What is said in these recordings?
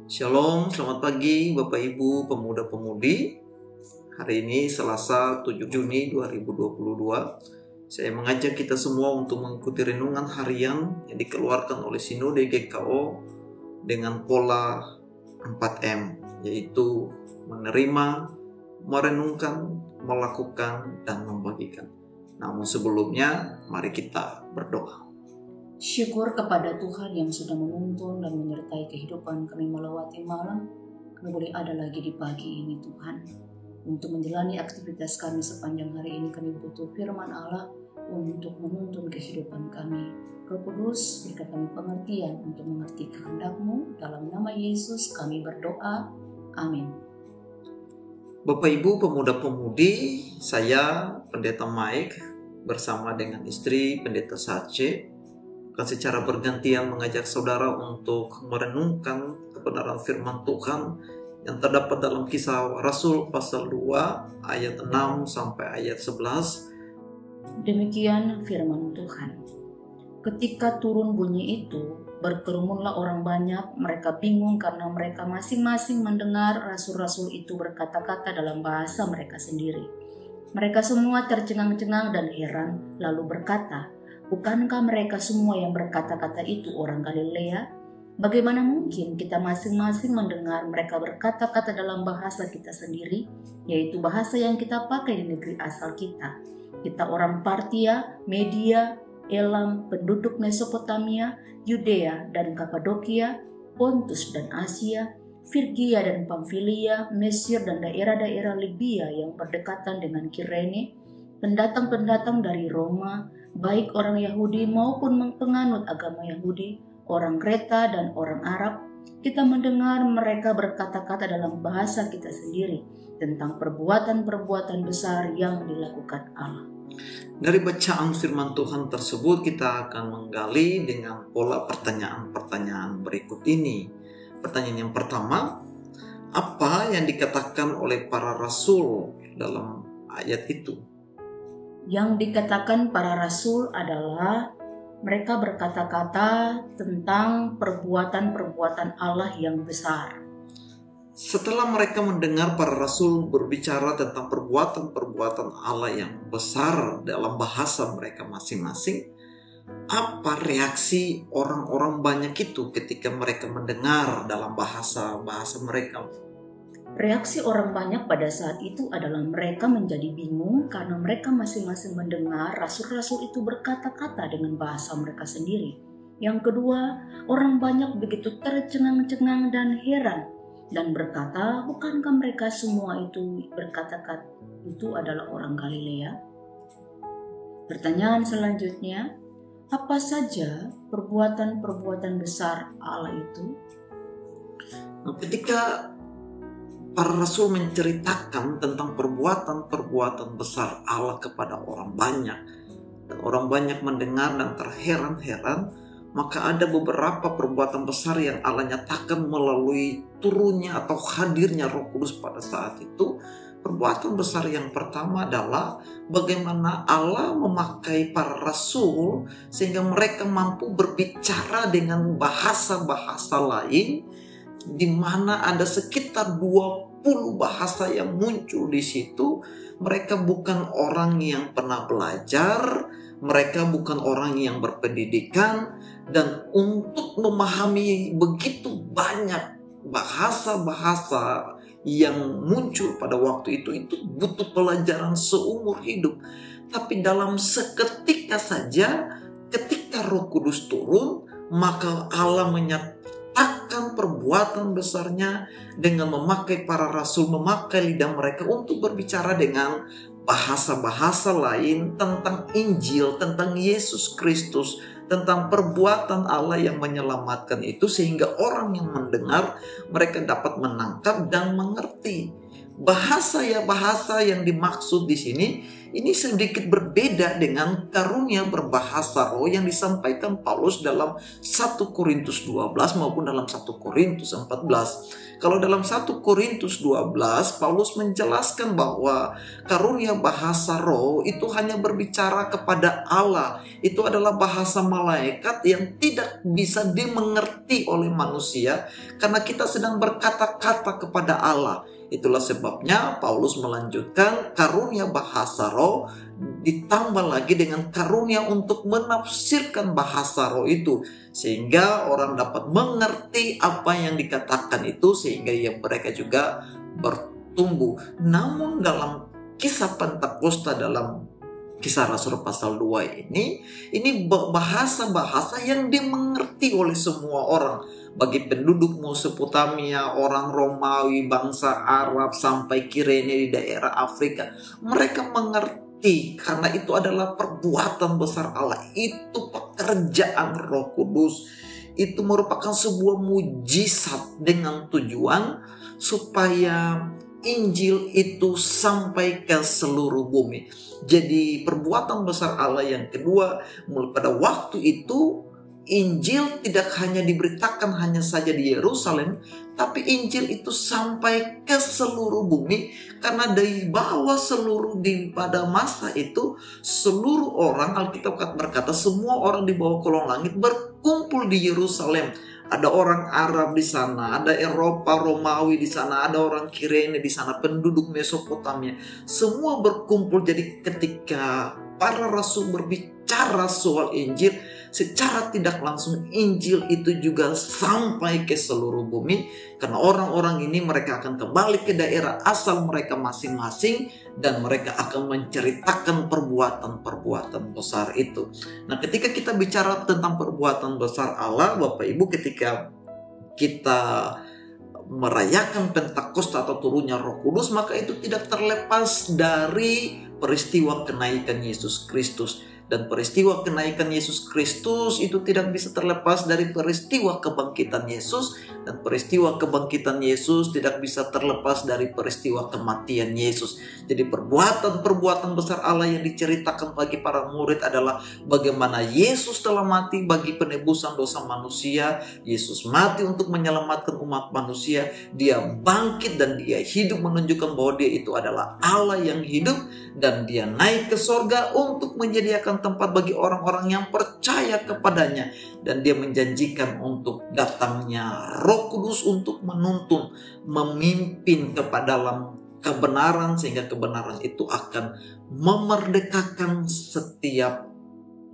Shalom, selamat pagi Bapak Ibu pemuda-pemudi. Hari ini Selasa 7 Juni 2022. Saya mengajak kita semua untuk mengikuti renungan harian yang dikeluarkan oleh Sinode GKO dengan pola 4M, yaitu menerima, merenungkan, melakukan, dan membagikan. Namun sebelumnya, mari kita berdoa. Syukur kepada Tuhan yang sudah menuntun dan menyertai kehidupan kami melewati malam. Kami boleh ada lagi di pagi ini Tuhan. Untuk menjalani aktivitas kami sepanjang hari ini, kami butuh firman Allah untuk menuntun kehidupan kami. Roh Kudus, berikan kami pengertian untuk mengerti kehendak-Mu. Dalam nama Yesus kami berdoa. Amin. Bapak Ibu pemuda-pemudi, saya Pendeta Mike bersama dengan istri Pendeta Sace akan secara bergantian mengajak saudara untuk merenungkan kebenaran firman Tuhan yang terdapat dalam Kisah Rasul pasal 2 ayat 6 sampai ayat 11. Demikian firman Tuhan. Ketika turun bunyi itu, berkerumunlah orang banyak. Mereka bingung karena mereka masing-masing mendengar rasul-rasul itu berkata-kata dalam bahasa mereka sendiri. Mereka semua tercengang-cengang dan heran, lalu berkata, "Bukankah mereka semua yang berkata-kata itu orang Galilea? Bagaimana mungkin kita masing-masing mendengar mereka berkata-kata dalam bahasa kita sendiri, yaitu bahasa yang kita pakai di negeri asal kita? Kita orang Partia, Media, Elam, penduduk Mesopotamia, Yudea dan Kapadokia, Pontus dan Asia, Frigia dan Pamfilia, Mesir dan daerah-daerah Libya yang berdekatan dengan Kirene, pendatang-pendatang dari Roma, baik orang Yahudi maupun penganut agama Yahudi, orang Kreta dan orang Arab. Kita mendengar mereka berkata-kata dalam bahasa kita sendiri tentang perbuatan-perbuatan besar yang dilakukan Allah." Dari bacaan firman Tuhan tersebut kita akan menggali dengan pola pertanyaan-pertanyaan berikut ini. Pertanyaan yang pertama, apa yang dikatakan oleh para rasul dalam ayat itu? Yang dikatakan para rasul adalah mereka berkata-kata tentang perbuatan-perbuatan Allah yang besar. Setelah mereka mendengar para rasul berbicara tentang perbuatan-perbuatan Allah yang besar dalam bahasa mereka masing-masing, apa reaksi orang-orang banyak itu ketika mereka mendengar dalam bahasa mereka? Reaksi orang banyak pada saat itu adalah mereka menjadi bingung karena mereka masing-masing mendengar rasul-rasul itu berkata-kata dengan bahasa mereka sendiri. Yang kedua, orang banyak begitu tercengang-cengang dan heran dan berkata, "Bukankah mereka semua itu berkata-kata itu adalah orang Galilea?" Pertanyaan selanjutnya, apa saja perbuatan-perbuatan besar Allah itu? Ketika para rasul menceritakan tentang perbuatan-perbuatan besar Allah kepada orang banyak, dan orang banyak mendengar dan terheran-heran, maka ada beberapa perbuatan besar yang Allah nyatakan melalui turunnya atau hadirnya Roh Kudus pada saat itu. Perbuatan besar yang pertama adalah bagaimana Allah memakai para rasul sehingga mereka mampu berbicara dengan bahasa-bahasa lain, di mana ada sekitar 20 bahasa yang muncul di situ. Mereka bukan orang yang pernah belajar, mereka bukan orang yang berpendidikan, dan untuk memahami begitu banyak bahasa-bahasa yang muncul pada waktu itu butuh pelajaran seumur hidup. Tapi dalam seketika saja, ketika Roh Kudus turun, maka Allah menyatakan perbuatan besarnya dengan memakai para rasul, memakai lidah mereka untuk berbicara dengan bahasa-bahasa lain tentang Injil, tentang Yesus Kristus, tentang perbuatan Allah yang menyelamatkan itu, sehingga orang yang mendengar mereka dapat menangkap dan mengerti. bahasa yang dimaksud di sini ini sedikit berbeda dengan karunia berbahasa roh yang disampaikan Paulus dalam 1 Korintus 12 maupun dalam 1 Korintus 14. Kalau dalam 1 Korintus 12, Paulus menjelaskan bahwa karunia bahasa roh itu hanya berbicara kepada Allah. Itu adalah bahasa malaikat yang tidak bisa dimengerti oleh manusia karena kita sedang berkata-kata kepada Allah. Itulah sebabnya Paulus melanjutkan karunia bahasa roh ditambah lagi dengan karunia untuk menafsirkan bahasa roh itu, sehingga orang dapat mengerti apa yang dikatakan itu, sehingga mereka juga bertumbuh. Namun dalam kisah Pentakosta, dalam Kisah Rasul pasal 2 ini bahasa-bahasa yang dimengerti oleh semua orang. Bagi penduduk Mesopotamia, orang Romawi, bangsa Arab, sampai Kirene di daerah Afrika, mereka mengerti karena itu adalah perbuatan besar Allah. Itu pekerjaan Roh Kudus. Itu merupakan sebuah mujizat dengan tujuan supaya Injil itu sampai ke seluruh bumi. Jadi perbuatan besar Allah yang kedua, pada waktu itu Injil tidak hanya diberitakan hanya saja di Yerusalem, tapi Injil itu sampai ke seluruh bumi, karena dari bawah seluruh pada masa itu seluruh orang, Alkitab berkata semua orang di bawah kolong langit berkumpul di Yerusalem. Ada orang Arab di sana, ada Eropa, Romawi di sana, ada orang Kirene di sana, penduduk Mesopotamia. Semua berkumpul. Jadi ketika para rasul berbicara soal Injil, secara tidak langsung Injil itu juga sampai ke seluruh bumi. Karena orang-orang ini mereka akan kembali ke daerah asal mereka masing-masing, dan mereka akan menceritakan perbuatan-perbuatan besar itu. Nah, ketika kita bicara tentang perbuatan besar Allah, Bapak Ibu, ketika kita merayakan Pentakosta atau turunnya Roh Kudus, maka itu tidak terlepas dari peristiwa kenaikan Yesus Kristus. Dan peristiwa kenaikan Yesus Kristus itu tidak bisa terlepas dari peristiwa kebangkitan Yesus. Dan peristiwa kebangkitan Yesus tidak bisa terlepas dari peristiwa kematian Yesus. Jadi perbuatan-perbuatan besar Allah yang diceritakan bagi para murid adalah bagaimana Yesus telah mati bagi penebusan dosa manusia. Yesus mati untuk menyelamatkan umat manusia. Dia bangkit dan dia hidup, menunjukkan bahwa dia itu adalah Allah yang hidup. Dan dia naik ke sorga untuk menyediakan tempat bagi orang-orang yang percaya kepadanya. Dan dia menjanjikan untuk datangnya Roh Kudus untuk menuntun, memimpin kepada dalam kebenaran, sehingga kebenaran itu akan memerdekakan setiap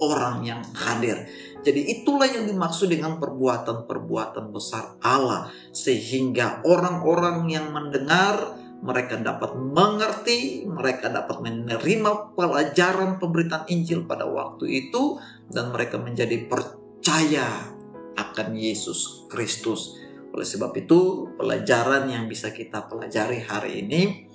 orang yang hadir. Jadi itulah yang dimaksud dengan perbuatan-perbuatan besar Allah, sehingga orang-orang yang mendengar mereka dapat mengerti, mereka dapat menerima pelajaran pemberitaan Injil pada waktu itu, dan mereka menjadi percaya akan Yesus Kristus. Oleh sebab itu, pelajaran yang bisa kita pelajari hari ini,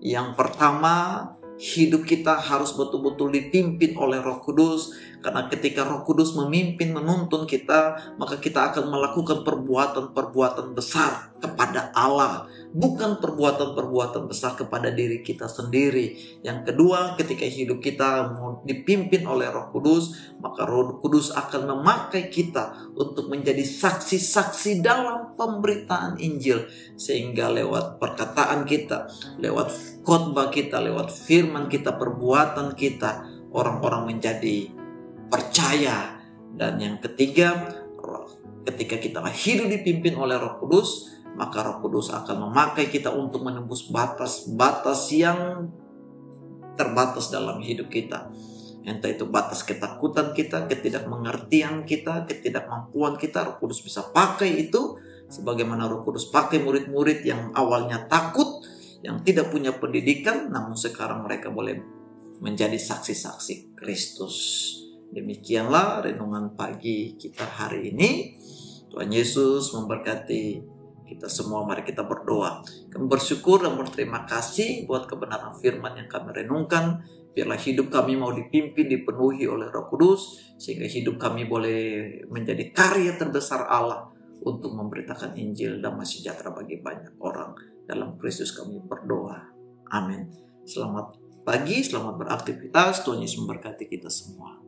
yang pertama, hidup kita harus betul-betul dipimpin oleh Roh Kudus. Karena ketika Roh Kudus memimpin, menuntun kita, maka kita akan melakukan perbuatan-perbuatan besar kepada Allah, bukan perbuatan-perbuatan besar kepada diri kita sendiri. Yang kedua, ketika hidup kita dipimpin oleh Roh Kudus, maka Roh Kudus akan memakai kita untuk menjadi saksi-saksi dalam pemberitaan Injil, sehingga lewat perkataan kita, lewat khotbah kita, lewat firman kita, perbuatan kita, orang-orang menjadi percaya. Dan yang ketiga, ketika kita hidup dipimpin oleh Roh Kudus, maka Roh Kudus akan memakai kita untuk menembus batas-batas yang terbatas dalam hidup kita. Entah itu batas ketakutan kita, ketidakmengertian kita, ketidakmampuan kita, Roh Kudus bisa pakai itu. Sebagaimana Roh Kudus pakai murid-murid yang awalnya takut, yang tidak punya pendidikan, namun sekarang mereka boleh menjadi saksi-saksi Kristus. Demikianlah renungan pagi kita hari ini. Tuhan Yesus memberkati kita semua. Mari kita berdoa. Kami bersyukur dan berterima kasih buat kebenaran firman yang kami renungkan. Biarlah hidup kami mau dipimpin, dipenuhi oleh Roh Kudus, sehingga hidup kami boleh menjadi karya terbesar Allah untuk memberitakan Injil damai sejahtera bagi banyak orang. Dalam Kristus kami berdoa. Amin. Selamat pagi, selamat beraktivitas. Tuhan Yesus memberkati kita semua.